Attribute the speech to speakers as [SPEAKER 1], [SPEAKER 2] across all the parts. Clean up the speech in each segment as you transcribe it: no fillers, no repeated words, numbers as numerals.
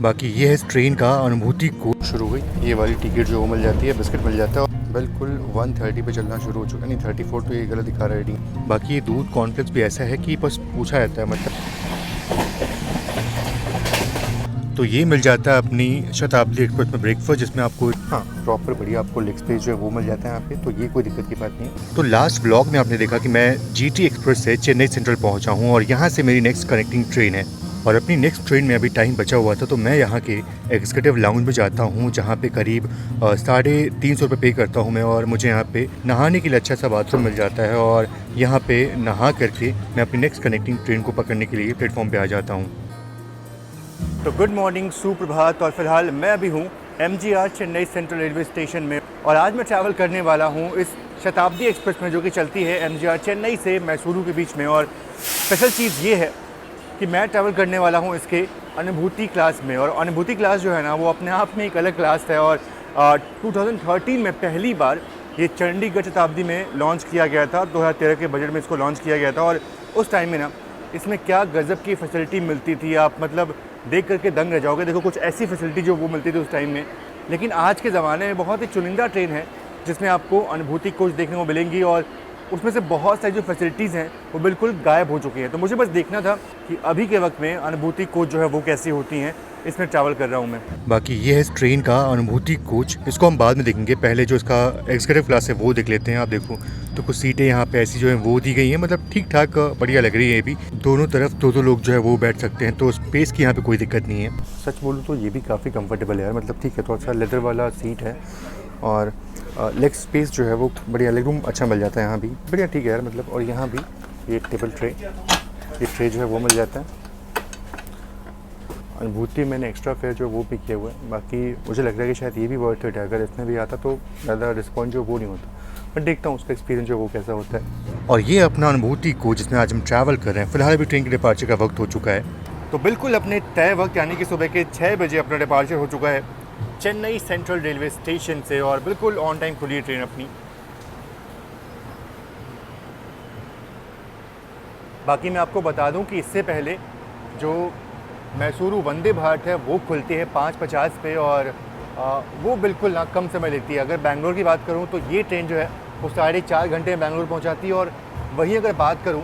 [SPEAKER 1] बाकी ये है इस ट्रेन का अनुभूति कोच शुरू हुई। ये वाली टिकट जो मिल जाती है, बिस्किट मिल जाता है। बिल्कुल 1:30 पे चलना शुरू हो चुका, नहीं 34 तो ये गलत दिखा रहा है रेटिंग। बाकी ये दूध कॉर्नफ्लेक्स भी ऐसा है कि बस पूछा जाता है, मतलब तो ये मिल जाता है अपनी शताब्दी एक्सप्रेस में ब्रेकफास्ट, जिसमें आपको प्रॉपर बढ़िया आपको लेग स्पेस जो है वो मिल जाता है यहाँ पे, तो ये कोई दिक्कत की बात नहीं। तो लास्ट व्लॉग में आपने देखा कि मैं जीटी एक्सप्रेस से चेन्नई सेंट्रल पहुँचा हूँ और यहाँ से मेरी नेक्स्ट कनेक्टिंग ट्रेन है। और अपनी नेक्स्ट ट्रेन में अभी टाइम बचा हुआ था, तो मैं यहाँ के एग्जीक्यूटिव लाउंज में जाता हूँ, जहाँ पे करीब 350 रुपये पे करता हूँ मैं, और मुझे यहाँ पे नहाने के लिए अच्छा सा बाथरूम मिल जाता है, और यहाँ पे नहा करके मैं अपनी नेक्स्ट कनेक्टिंग ट्रेन को पकड़ने के लिए प्लेटफॉर्म पे आ जाता हूँ। तो गुड मॉर्निंग, सुप्रभात। और फिलहाल मैं अभी हूँ MGR Chennai central railway station में, और आज मैं ट्रैवल करने वाला हूँ इस शताब्दी एक्सप्रेस में, जो कि चलती है MGR चेन्नई से मैसूरू के बीच में। और स्पेशल चीज़ ये है कि मैं ट्रैवल करने वाला हूँ इसके अनुभूति क्लास में, और अनुभूति क्लास जो है ना, वो अपने आप में एक अलग क्लास है। और 2013 में पहली बार ये चंडीगढ़ शताब्दी में लॉन्च किया गया था। 2013 के बजट में इसको लॉन्च किया गया था, और उस टाइम में ना इसमें क्या गज़ब की फैसिलिटी मिलती थी, आप मतलब देख करके दंग रह जाओगे। देखो कुछ ऐसी फैसिलिटी जो वो मिलती थी उस टाइम में। लेकिन आज के ज़माने में बहुत ही चुनिंदा ट्रेन है जिसमें आपको अनुभूति कोच देखने को मिलेंगी, और उसमें से बहुत सारी जो फैसिलिटीज़ हैं वो बिल्कुल गायब हो चुकी हैं। तो मुझे बस देखना था कि अभी के वक्त में अनुभूति कोच जो है वो कैसी होती हैं, इसमें ट्रैवल कर रहा हूँ मैं। बाकी ये है इस ट्रेन का अनुभूति कोच, इसको हम बाद में देखेंगे, पहले जो इसका एग्जीक्यूटिव क्लास है वो देख लेते हैं। आप देखो तो कुछ सीटें यहाँ पे ऐसी जो है वो दी गई हैं, मतलब ठीक ठाक बढ़िया लग रही है। ये भी दोनों तरफ दो लोग जो है वो बैठ सकते हैं, तो स्पेस की यहाँ पे कोई दिक्कत नहीं है। सच बोलूँ तो ये भी काफ़ी कंफर्टेबल है यार, मतलब ठीक है, थोड़ा सा लेदर वाला सीट है, और लेग स्पेस जो है वो बढ़िया, लेग रूम अच्छा मिल जाता है यहाँ भी, बढ़िया ठीक है यार मतलब। और यहाँ भी ये टेबल ट्रे, ये ट्रे जो है वो मिल जाता है। अनुभूति मैंने एक्स्ट्रा फेयर जो वो भी किया हुआ है। बाकी मुझे लग रहा है कि शायद ये भी वर्थ इट है, अगर इसमें भी आता तो ज़्यादा रिस्पॉन्स जो वो नहीं होता, बट देखता हूँ उसका एक्सपीरियंस जो वो कैसा होता है। और ये अपना अनुभूति कोच जिसमें आज हम ट्रैवल कर रहे हैं। फिलहाल अभी ट्रेन के डिपार्चर का वक्त हो चुका है, तो बिल्कुल अपने तय वक्त यानी कि सुबह के 6 बजे अपना डिपार्चर हो चुका है चेन्नई सेंट्रल रेलवे स्टेशन से, और बिल्कुल ऑन टाइम खुली है ट्रेन अपनी। बाकी मैं आपको बता दूं कि इससे पहले जो मैसूरू वंदे भारत है वो खुलती है 5:50 पे, और वो बिल्कुल ना कम समय लेती है। अगर बेंगलोर की बात करूं तो ये ट्रेन जो है वो 4.5 घंटे में बेंगलोर पहुंचाती है, और वहीं अगर बात करूं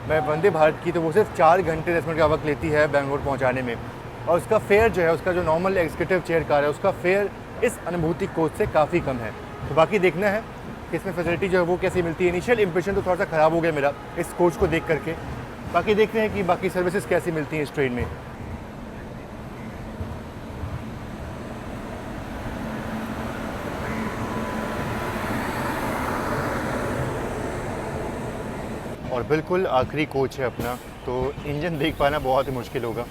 [SPEAKER 1] मैं वंदे भारत की, तो वो सिर्फ 4 घंटे 10 मिनट का वक्त लेती है बेंगलोर पहुंचाने में। और उसका फेयर जो है, उसका जो नॉर्मल एग्जीक्यूटिव चेयर कार है, उसका फेयर इस अनुभूति कोच से काफ़ी कम है। तो बाकी देखना है कि इसमें फैसिलिटी जो है वो कैसी मिलती है। इनिशियल इंप्रेशन तो थोड़ा सा ख़राब हो गया मेरा इस कोच को देख करके। बाकी देखते हैं कि बाकी सर्विसेज कैसी मिलती हैं इस ट्रेन में। और बिल्कुल आखिरी कोच है अपना, तो इंजन देख पाना बहुत ही मुश्किल होगा।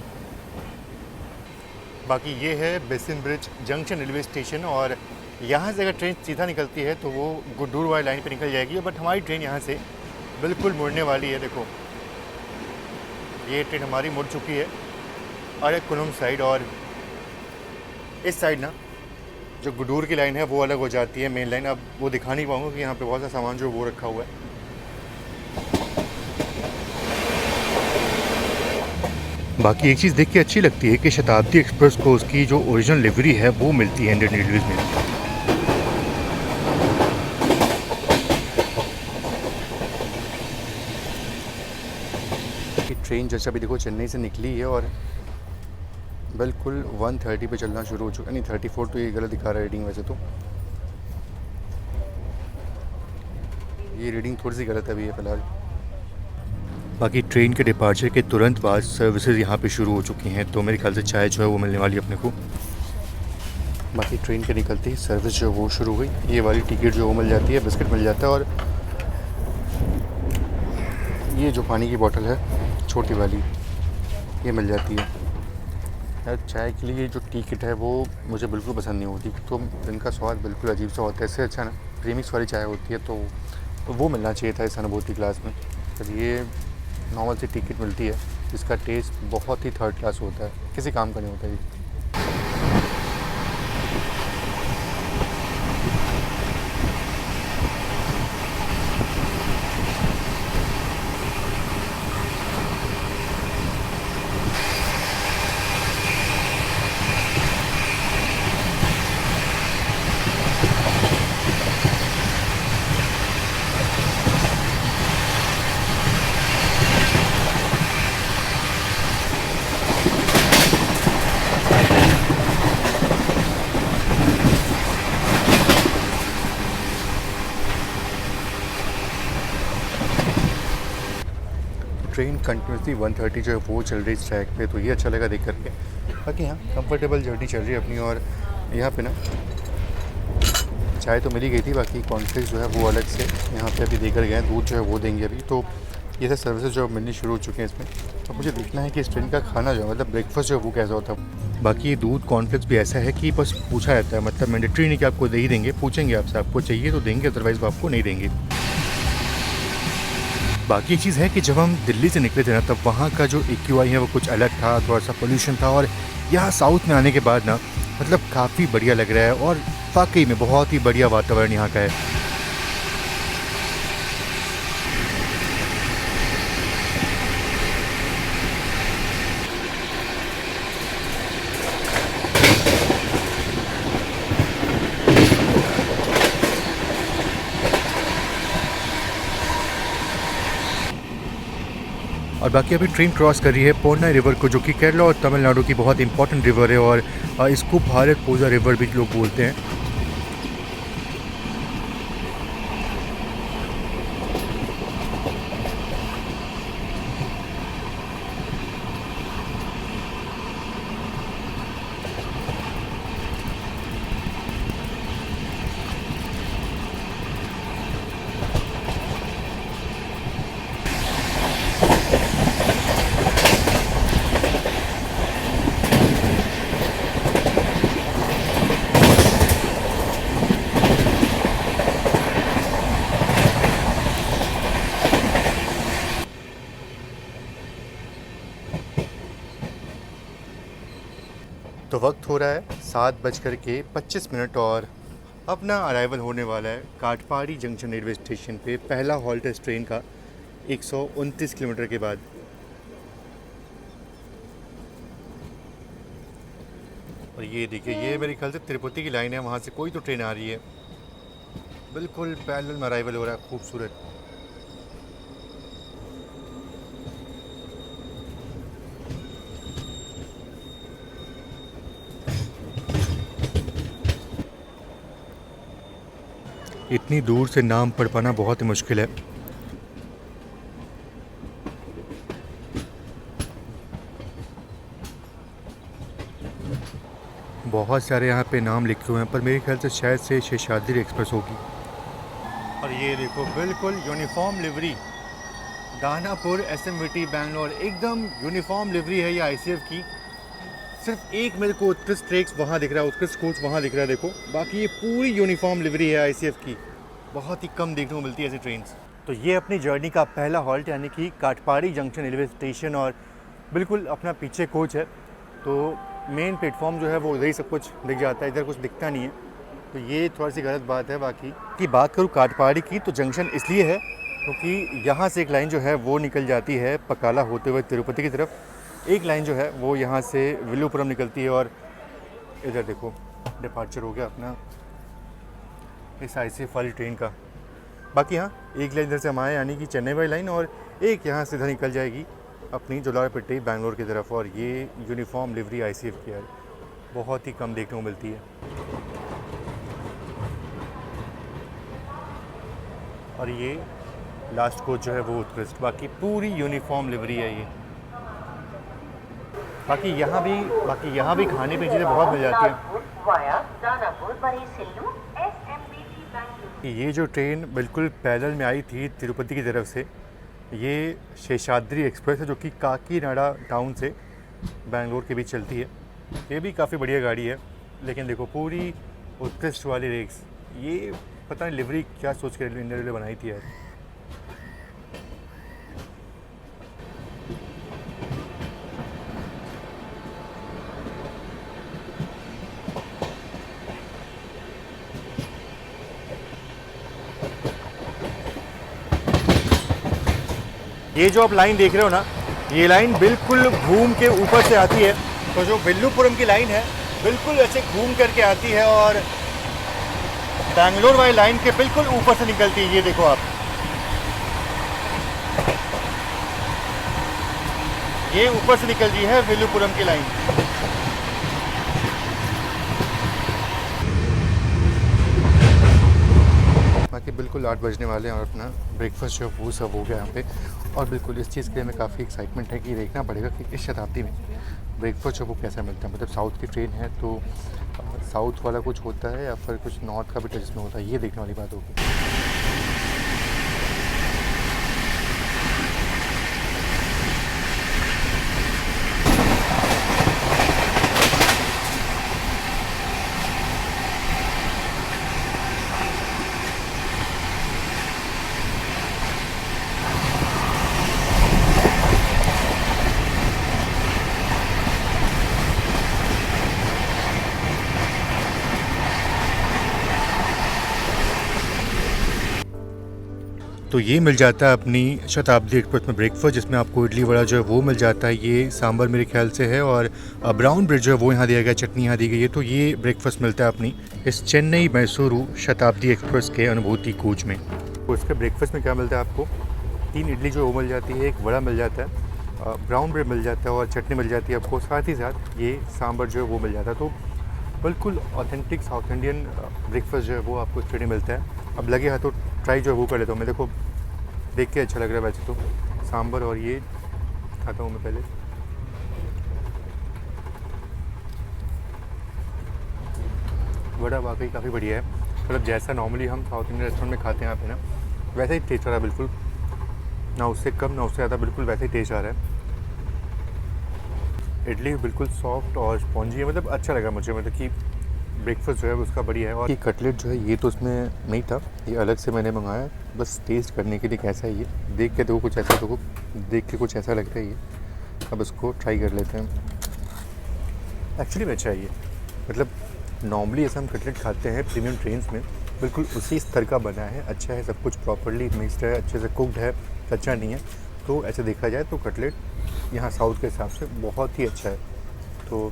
[SPEAKER 1] बाकी ये है basin bridge junction railway station, और यहाँ से अगर ट्रेन सीधा निकलती है तो वो गुड्डूर वाली लाइन पे निकल जाएगी, बट हमारी ट्रेन यहाँ से बिल्कुल मुड़ने वाली है। देखो ये ट्रेन हमारी मुड़ चुकी है अरेकुलम साइड, और इस साइड ना जो गुड्डूर की लाइन है वो अलग हो जाती है मेन लाइन। अब वो दिखा नहीं पाऊँगा कि यहाँ पे बहुत सा सामान जो वो रखा हुआ है। बाकी एक चीज़ देख के अच्छी लगती है कि शताब्दी एक्सप्रेस को उसकी जो ओरिजिनल लिवरी है वो मिलती है इंडियन रेलवेज़ में। ट्रेन जैसे अभी देखो चेन्नई से निकली है, और बिल्कुल 1:30 पे चलना शुरू हो चुका, नहीं 34 तो ये गलत दिखा रहा है रीडिंग। वैसे तो ये रीडिंग थोड़ी सी गलत है अभी फ़िलहाल। बाकी ट्रेन के डिपार्चर के तुरंत बाद सर्विसेज यहाँ पे शुरू हो चुकी हैं, तो मेरे ख्याल से चाय जो है वो मिलने वाली है अपने को। बाकी ट्रेन के निकलते ही सर्विस जो वो शुरू हुई। ये वाली टिकट जो वो मिल जाती है, बिस्किट मिल जाता है, और ये जो पानी की बोतल है छोटी वाली ये मिल जाती है। यार चाय के लिए जो टिकट है वो मुझे बिल्कुल पसंद नहीं होती, तो इनका स्वाद बिल्कुल अजीब सा होता है। इससे अच्छा ना प्रीमिक्स वाली चाय होती है, तो वो मिलना चाहिए था इस अनुभूति क्लास में। तो ये नॉर्मल सी टिकट मिलती है जिसका टेस्ट बहुत ही थर्ड क्लास होता है, किसी काम का नहीं होता ये। ट्रेन कंटिन्यूसली 130 जो है वो चल रही है इस ट्रैक पे, तो ये अच्छा लगा देख करके। बाकी हाँ कंफर्टेबल जर्नी चल रही है अपनी। और यहाँ पे ना चाय तो मिली गई थी, बाकी कॉर्नफ्लेक्स जो है वो अलग से यहाँ पे अभी देकर गए हैं, दूध जो है वो देंगे अभी। तो ये सब सर्विसेज जो मिलनी शुरू हो चुके हैं इसमें। तो मुझे देखना है कि इस ट्रेन का खाना जो है मतलब ब्रेकफास्ट जो है वो कैसा होता है। बाकी ये दूध कॉर्नफ्लेक्स भी ऐसा है कि बस पूछा जाता है, मतलब मैंडेटरी नहीं कि आपको दे ही देंगे, पूछेंगे आपसे आपको चाहिए तो देंगे, अदरवाइज़ वो आपको नहीं देंगे। बाकी एक चीज़ है कि जब हम दिल्ली से निकले थे ना, तब वहाँ का जो AQI है वो कुछ अलग था, थोड़ा सा पोल्यूशन था। और यहाँ साउथ में आने के बाद ना मतलब काफ़ी बढ़िया लग रहा है, और वाकई में बहुत ही बढ़िया वातावरण यहाँ का है। और बाकी अभी ट्रेन क्रॉस कर रही है पोन्नाई रिवर को, जो कि केरला और तमिलनाडु की बहुत इंपॉर्टेंट रिवर है, और इसको भारत पूजा रिवर भी लोग बोलते हैं। तो वक्त हो रहा है 7:25 और अपना अराइवल होने वाला है काटपाड़ी जंक्शन रेलवे स्टेशन पे। पहला हॉल्ट है इस ट्रेन का 129 किलोमीटर के बाद। और ये देखिए, ये मेरे ख्याल से तिरुपति की लाइन है, वहाँ से कोई तो ट्रेन आ रही है। बिल्कुल पैरेलल में अराइवल हो रहा है, खूबसूरत। इतनी दूर से नाम पढ़ पाना बहुत ही मुश्किल है। बहुत सारे यहाँ पे नाम लिखे हुए हैं, पर मेरे ख्याल से शायद से शेषाद्री एक्सप्रेस होगी। और ये देखो बिल्कुल uniform livery, Danapur SMVT Bangalore, एकदम यूनिफॉर्म लिवरी है ये ICF की। सिर्फ एक मेरे को उत्कृष्ट ट्रेक्स वहाँ दिख रहा है, उत्कृष्ट कोच वहाँ दिख रहा है देखो, बाकी ये पूरी यूनिफॉर्म लिवरी है ICF की। बहुत ही कम देखने को मिलती है ऐसी ट्रेन्स। तो ये अपनी जर्नी का पहला हॉल्ट यानी कि काटपाड़ी जंक्शन रेलवे स्टेशन, और बिल्कुल अपना पीछे कोच है। तो मेन प्लेटफॉर्म जो है वो उधर ही सब कुछ दिख जाता है, इधर कुछ दिखता नहीं है, तो ये थोड़ी सी गलत बात है। बाकी की बात करूँ काटपाड़ी की, तो जंक्शन इसलिए है क्योंकि यहाँ से एक लाइन जो है वो निकल जाती है पकाला होते हुए तिरुपति की तरफ। एक लाइन जो है वो यहाँ से विल्लुपुरम निकलती है, और इधर देखो डिपार्चर हो गया अपना इस ICF वाली ट्रेन का। बाकी हाँ एक लाइन इधर से हम आए यानी कि चेन्नई वाली लाइन, और एक यहाँ से इधर निकल जाएगी अपनी जोलारपेट्टी बैंगलोर की तरफ। और ये यूनिफॉर्म लिवरी ICF की है, बहुत ही कम देखने को मिलती है। और ये लास्ट कोच जो है वो उत्कृष्ट, बाकी पूरी यूनिफॉर्म लिवरी है ये। बाकी यहाँ भी खाने पीने चीज़ें बहुत मिल जाती हैं। ये जो ट्रेन बिल्कुल पैदल में आई थी तिरुपति की तरफ से, ये शेषाद्री एक्सप्रेस है, जो कि काकीनाडा टाउन से बैंगलोर के बीच चलती है। ये भी काफ़ी बढ़िया गाड़ी है, लेकिन देखो पूरी उत्कृष्ट वाली रेक्स। ये पता नहीं लिवरी क्या सोच के इंडियन रेलवे बनाई थी यार। ये जो आप लाइन देख रहे हो ना, ये लाइन बिल्कुल घूम के ऊपर से आती है। तो जो विल्लुपुरम की लाइन है बिल्कुल ऐसे घूम करके आती है, और बैंगलोर वाली लाइन के बिल्कुल ऊपर से निकलती है। ये देखो आप, ये ऊपर से निकल रही है विल्लुपुरम की लाइन। बाकी बिल्कुल 8 बजने वाले हैं, और अपना ब्रेकफास्ट जो वो सब हो गया यहाँ पे। और बिल्कुल इस चीज़ के लिए हमें काफ़ी एक्साइटमेंट है कि देखना पड़ेगा कि इस शताब्दी में ब्रेकफास्ट जो वो कैसा मिलता है। मतलब साउथ की ट्रेन है तो साउथ वाला कुछ होता है या फिर कुछ नॉर्थ का भी टच इसमें होता है, ये देखने वाली बात होगी। तो ये मिल जाता है अपनी शताब्दी एक्सप्रेस में ब्रेकफास्ट, जिसमें आपको इडली वड़ा जो है वो मिल जाता है। ये सांभर मेरे ख्याल से है और ब्राउन ब्रेड जो है वो यहाँ दिया गया, चटनी यहाँ दी गई है। तो ये ब्रेकफास्ट मिलता है अपनी इस चेन्नई मैसूरू शताब्दी एक्सप्रेस के अनुभूति कोच में। तो इसके ब्रेकफास्ट में क्या मिलता है आपको, 3 इडली जो है वो मिल जाती है, एक वड़ा मिल जाता है, ब्राउन ब्रेड मिल जाता है और चटनी मिल जाती है आपको। साथ ही साथ ये सांभर जो है वो मिल जाता है। तो बिल्कुल ऑथेंटिक साउथ इंडियन ब्रेकफास्ट जो है वो आपको स्टेडी मिलता है। अब लगे हाथों ट्राई जो है वो कर लेता हूँ मैं। देखो देख के अच्छा लग रहा है वैसे तो, सांभर और ये खाता हूँ मैं पहले। वड़ा वाकई काफ़ी बढ़िया है, मतलब जैसा नॉर्मली हम साउथ इंडियन रेस्टोरेंट में खाते हैं यहाँ पे ना, वैसा ही टेस्ट आ रहा है बिल्कुल, ना उससे कम ना उससे ज़्यादा, बिल्कुल वैसे ही टेस्ट आ रहा है। इडली बिल्कुल सॉफ्ट और स्पॉन्जी है, मतलब अच्छा लगा मुझे, मतलब कि ब्रेकफास्ट जो है उसका बढ़िया है। और ये कटलेट जो है ये तो उसमें नहीं था, ये अलग से मैंने मंगाया बस टेस्ट करने के लिए कैसा है ये। देख के देखो कुछ ऐसा, देखो देख के कुछ ऐसा लगता है ये। अब इसको ट्राई कर लेते हैं। एक्चुअली में अच्छा है ये, मतलब नॉर्मली ऐसा हम कटलेट खाते हैं प्रीमियम ट्रेन्स में, बिल्कुल उसी स्तर का बना है, अच्छा है, सब कुछ प्रॉपरली मिक्सड है, अच्छे से कुकड है, कच्चा नहीं है। तो ऐसे देखा जाए तो कटलेट यहाँ साउथ के हिसाब से बहुत ही अच्छा है। तो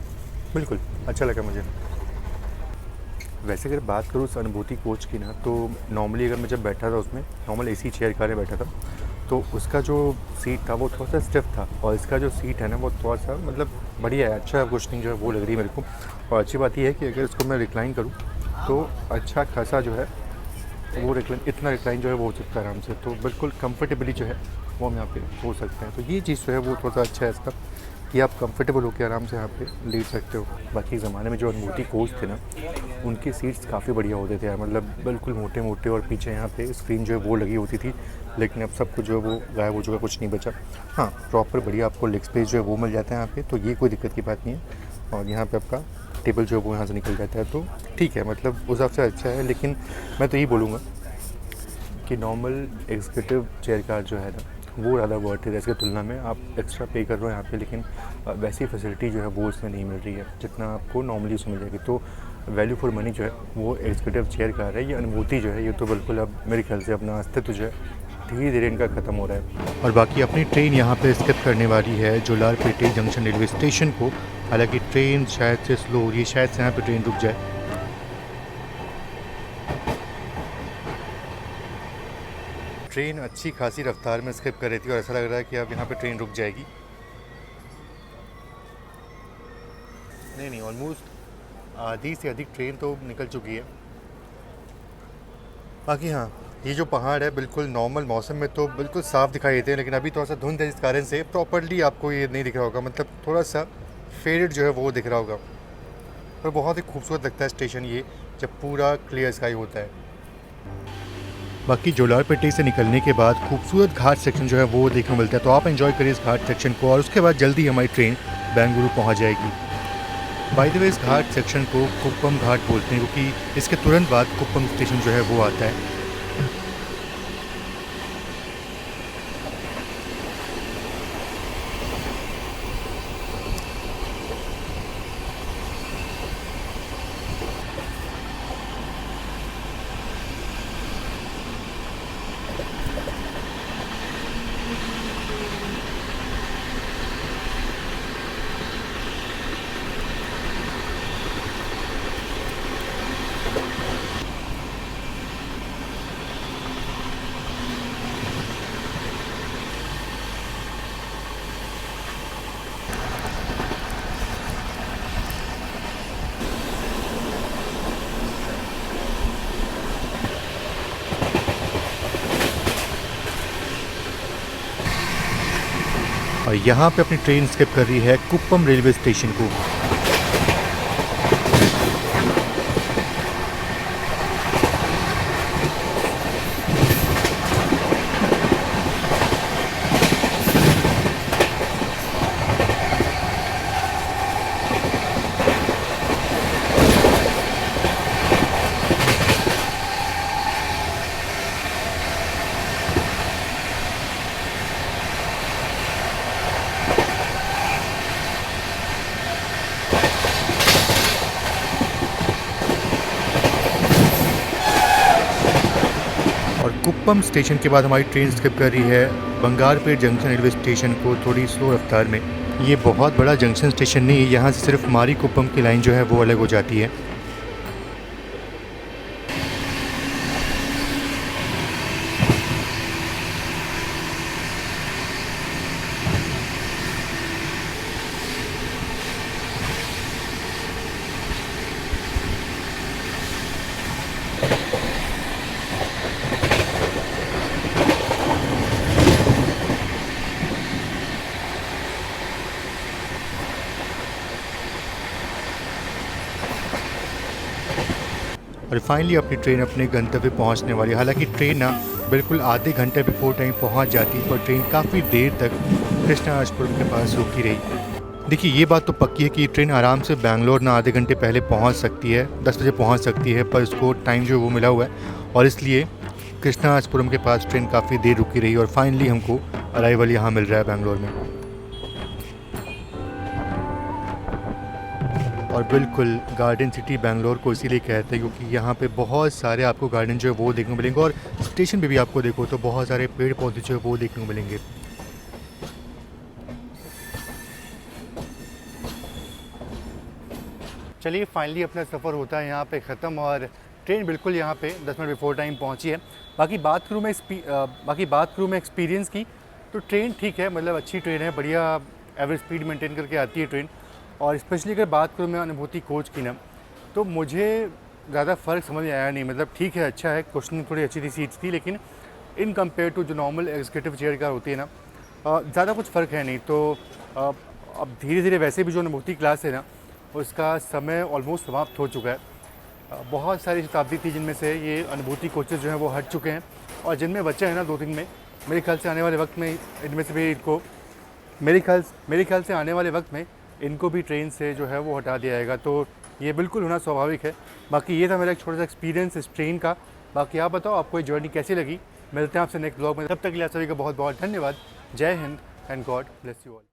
[SPEAKER 1] बिल्कुल अच्छा लगा मुझे। वैसे अगर बात करूँ उस अनुभूति कोच की ना, तो नॉर्मली अगर मैं जब बैठा था उसमें, नॉर्मल एसी चेयर कार में बैठा था, तो उसका जो सीट था वो थोड़ा सा स्टिफ था और इसका जो सीट है ना वो थोड़ा सा मतलब बढ़िया है, अच्छा कुशनिंग जो है वो लग रही है मेरे को। और अच्छी बात ये है कि अगर इसको मैं रिक्लाइन करूँ तो अच्छा खासा जो है वो इतना रिक्लाइन जो है वो हो सकता है आराम से। तो बिल्कुल कंफर्टेबली जो है वो हम यहाँ पे हो सकते हैं। तो ये चीज़ जो है वो थोड़ा सा अच्छा है इसका, कि आप कंफर्टेबल होकर आराम से यहाँ पे लेट सकते हो। बाकी ज़माने में जो अनुभूति कोच थे ना, उनकी सीट्स काफ़ी बढ़िया होते थे यार, मतलब बिल्कुल मोटे मोटे, और पीछे यहाँ पे स्क्रीन जो है वो लगी होती थी। लेकिन अब सब कुछ जो है वो गायब हो चुका, कुछ नहीं बचा। हाँ, प्रॉपर बढ़िया आपको लेग स्पेस जो है वो मिल जाता है यहाँ पे, तो ये कोई दिक्कत की बात नहीं है। और यहाँ पे आपका टेबल जो है वो यहाँ से निकल जाता है, तो ठीक है, मतलब उस हिसाब से अच्छा है। लेकिन मैं तो यही बोलूँगा कि नॉर्मल एग्जीक्यूटिव चेयर कार जो है ना वो ज़्यादा वर्थ है इसकी तुलना में। आप एक्स्ट्रा पे कर रहे हो यहाँ पे, लेकिन वैसी फैसिलिटी जो है वो इसमें नहीं मिल रही है जितना आपको नॉर्मली उसमें मिल जाएगी। तो वैल्यू फॉर मनी जो है वो एग्जीक्यूटिव चेयर कार है। ये अनुभूति जो है ये तो बिल्कुल अब मेरे ख्याल से अपना अस्तित्व जो है धीरे धीरे इनका ख़त्म हो रहा है। और बाकी अपनी ट्रेन यहाँ पे स्किप करने वाली है जोलारपेटे जंक्शन रेलवे स्टेशन को। हालांकि ट्रेन शायद से स्लो हो रही है, शायद से यहाँ पे ट्रेन रुक जाए। ट्रेन अच्छी खासी रफ्तार में स्किप कर रही थी और ऐसा लग रहा है कि अब यहाँ पे ट्रेन रुक जाएगी। नहीं, ऑलमोस्ट आधी से अधिक ट्रेन तो निकल चुकी है। बाकी हाँ, ये जो पहाड़ है बिल्कुल नॉर्मल मौसम में तो बिल्कुल साफ़ दिखाई देते हैं, लेकिन अभी थोड़ा सा धुंध है, इस कारण से प्रॉपरली आपको ये नहीं दिख रहा होगा, मतलब थोड़ा सा फेडेड जो है वो दिख रहा होगा। पर बहुत ही खूबसूरत लगता है स्टेशन ये, जब पूरा क्लियर स्काई होता है। बाकी जोलारपेटे से निकलने के बाद खूबसूरत घाट सेक्शन जो है वो देखने को मिलता है, तो आप एंजॉय करिए इस घाट सेक्शन को। और उसके बाद जल्दी हमारी ट्रेन बेंगलुरु पहुंच जाएगी। बाय द वे इस घाट सेक्शन को कुप्पम घाट बोलते हैं, क्योंकि इसके तुरंत बाद कुप्पम स्टेशन जो है वो आता है। और यहाँ पे अपनी ट्रेन स्किप कर रही है कुप्पम रेलवे स्टेशन को। और कुप्पम स्टेशन के बाद हमारी ट्रेन स्किप कर रही है बंगारपेट जंक्शन रेलवे स्टेशन को थोड़ी स्लो रफ्तार में। ये बहुत बड़ा जंक्शन स्टेशन नहीं है, यहाँ से सिर्फ मारी कुप्पम की लाइन जो है वो अलग हो जाती है। और फाइनली अपनी ट्रेन अपने गंतव्य पहुंचने वाली है। हालांकि ट्रेन ना बिल्कुल आधे घंटे बिफोर टाइम पहुंच जाती है, पर ट्रेन काफ़ी देर तक कृष्णाराजपुरम के पास रुकी रही। देखिए ये बात तो पक्की है कि ट्रेन आराम से बैंगलोर ना आधे घंटे पहले पहुंच सकती है, 10 बजे पहुंच सकती है, पर उसको टाइम जो वो मिला हुआ है और इसलिए कृष्णाराजपुरम के पास ट्रेन काफ़ी देर रुकी रही और फाइनली हमको अराइवल यहाँ मिल रहा है बैंगलोर में। और बिल्कुल गार्डन सिटी बैंगलोर को इसीलिए कहते हैं क्योंकि यहाँ पे बहुत सारे आपको गार्डन जो है वो देखने को मिलेंगे और स्टेशन पे भी आपको देखो तो बहुत सारे पेड़ पौधे जो है वो देखने को मिलेंगे। चलिए फाइनली अपना सफ़र होता है यहाँ पे ख़त्म और ट्रेन बिल्कुल यहाँ पे 10 मिनट बिफोर टाइम पहुँची है। बाकी बात करूँ मैं एक्सपीरियंस की, तो ट्रेन ठीक है, मतलब अच्छी ट्रेन है, बढ़िया एवरेज स्पीड मेंटेन करके आती है ट्रेन। और स्पेशली अगर बात करूँ मैं अनुभूति कोच की ना, तो मुझे ज़्यादा फ़र्क समझ में आया नहीं। मतलब ठीक है, अच्छा है, क्वेश्चनिंग थोड़ी अच्छी थी, सीट्स थी, लेकिन इन कंपेयर टू जो नॉर्मल एग्जीक्यूटिव चेयर कार होती है ना, ज़्यादा कुछ फ़र्क है नहीं। तो अब धीरे धीरे वैसे भी जो अनुभूति क्लास है ना, उसका समय ऑलमोस्ट समाप्त हो चुका है। बहुत सारी शताब्दी थी जिनमें से ये अनुभूति कोचेज़ जो हैं वो हट चुके हैं और जिनमें बच्चे हैं ना 2-3 में, मेरे ख्याल से आने वाले वक्त में इनमें से भी इनको मेरे ख्याल से आने वाले वक्त में इनको भी ट्रेन से जो है वो हटा दिया जाएगा। तो ये बिल्कुल होना स्वाभाविक है। बाकी ये था मेरा एक छोटा सा एक्सपीरियंस इस ट्रेन का। बाकी आप बताओ आपको ये जर्नी कैसी लगी। मिलते हैं आपसे नेक्स्ट ब्लॉग में, तब तक के लिए आप सभी का बहुत बहुत धन्यवाद। जय Hind and God bless you all.